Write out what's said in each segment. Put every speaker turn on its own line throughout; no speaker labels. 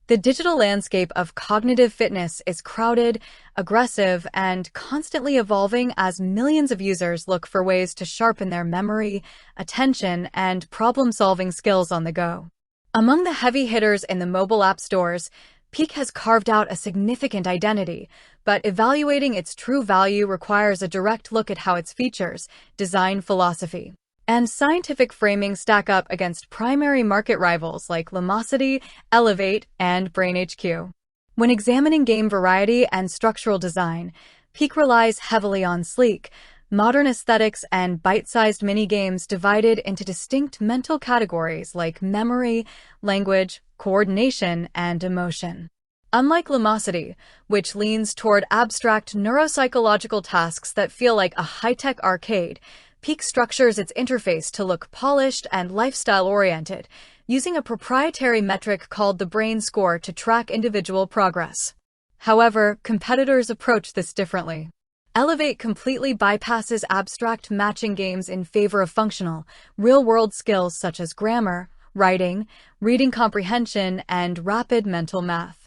The digital landscape of cognitive fitness is crowded, aggressive, and constantly evolving as millions of users look for ways to sharpen their memory, attention, and problem-solving skills on the go. Among the heavy hitters in the mobile app stores, Peak has carved out a significant identity, but evaluating its true value requires a direct look at how its features, design philosophy, and scientific framing stack up against primary market rivals like Lumosity, Elevate, and BrainHQ. When examining game variety and structural design, Peak relies heavily on sleek, modern aesthetics and bite-sized mini-games divided into distinct mental categories like memory, language, coordination, and emotion. Unlike Lumosity, which leans toward abstract neuropsychological tasks that feel like a high-tech arcade, Peak structures its interface to look polished and lifestyle-oriented, using a proprietary metric called the brain score to track individual progress. However, competitors approach this differently. Elevate completely bypasses abstract matching games in favor of functional, real-world skills such as grammar, writing, reading comprehension, and rapid mental math.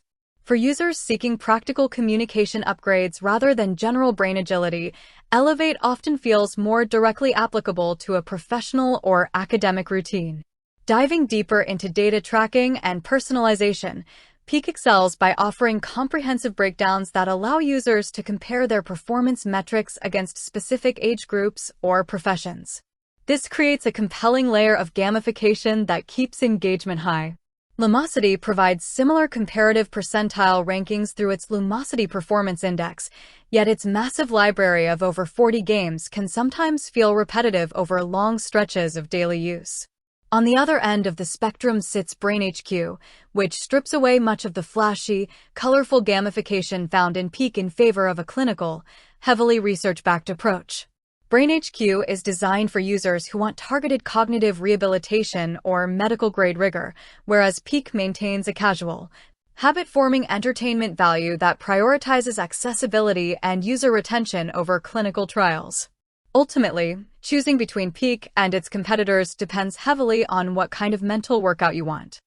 For users seeking practical communication upgrades rather than general brain agility, Elevate often feels more directly applicable to a professional or academic routine. Diving deeper into data tracking and personalization, Peak excels by offering comprehensive breakdowns that allow users to compare their performance metrics against specific age groups or professions. This creates a compelling layer of gamification that keeps engagement high. Lumosity provides similar comparative percentile rankings through its Lumosity Performance Index, yet its massive library of over 40 games can sometimes feel repetitive over long stretches of daily use. On the other end of the spectrum sits BrainHQ, which strips away much of the flashy, colorful gamification found in Peak in favor of a clinical, heavily research-backed approach. BrainHQ is designed for users who want targeted cognitive rehabilitation or medical-grade rigor, whereas Peak maintains a casual, habit-forming entertainment value that prioritizes accessibility and user retention over clinical trials. Ultimately, choosing between Peak and its competitors depends heavily on what kind of mental workout you want.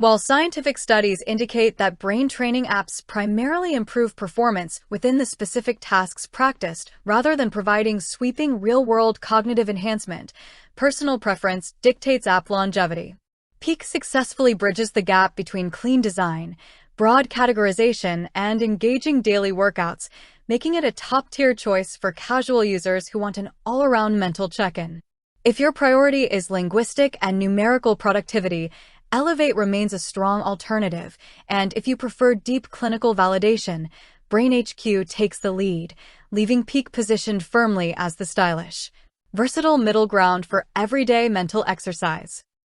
While scientific studies indicate that brain training apps primarily improve performance within the specific tasks practiced rather than providing sweeping real-world cognitive enhancement, personal preference dictates app longevity. Peak successfully bridges the gap between clean design, broad categorization, and engaging daily workouts, making it a top-tier choice for casual users who want an all-around mental check-in. If your priority is linguistic and numerical productivity, Elevate remains a strong alternative, and if you prefer deep clinical validation, BrainHQ takes the lead, leaving Peak positioned firmly as the stylish, versatile middle ground for everyday mental exercise.